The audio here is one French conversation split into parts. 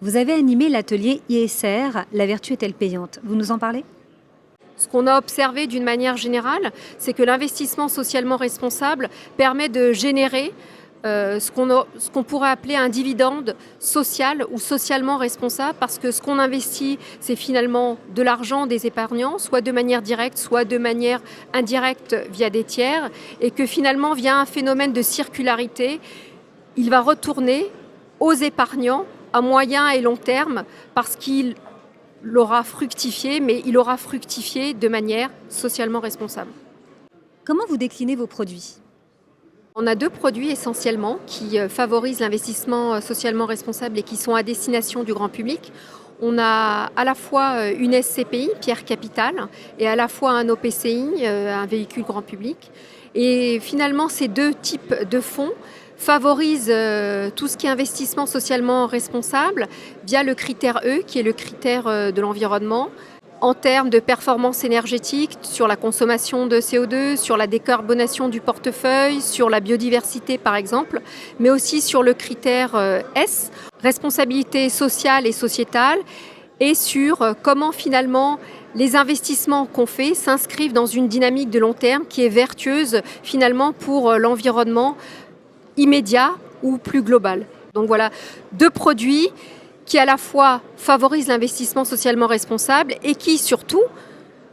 Vous avez animé l'atelier ISR, la vertu est-elle payante? Vous nous en parlez? Ce qu'on a observé d'une manière générale, c'est que l'investissement socialement responsable permet de générer ce qu'on pourrait appeler un dividende social ou socialement responsable, parce que ce qu'on investit, c'est finalement de l'argent des épargnants, soit de manière directe, soit de manière indirecte via des tiers, et que finalement, via un phénomène de circularité, il va retourner aux épargnants à moyen et long terme, parce qu'il l'aura fructifié, mais il aura fructifié de manière socialement responsable. Comment vous déclinez vos produits? On a deux produits essentiellement qui favorisent l'investissement socialement responsable et qui sont à destination du grand public. On a à la fois une SCPI, Pierre Capital, et à la fois un OPCI, un véhicule grand public. Et finalement, ces deux types de fonds favorisent tout ce qui est investissement socialement responsable via le critère E, qui est le critère de l'environnement, en termes de performance énergétique, sur la consommation de CO2, sur la décarbonation du portefeuille, sur la biodiversité par exemple, mais aussi sur le critère S, responsabilité sociale et sociétale, et sur comment finalement les investissements qu'on fait s'inscrivent dans une dynamique de long terme qui est vertueuse finalement pour l'environnement immédiat ou plus global. Donc voilà, deux produits qui à la fois favorisent l'investissement socialement responsable et qui surtout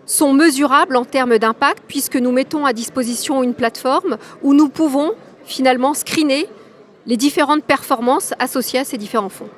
sont mesurables en termes d'impact, puisque nous mettons à disposition une plateforme où nous pouvons finalement screener les différentes performances associées à ces différents fonds.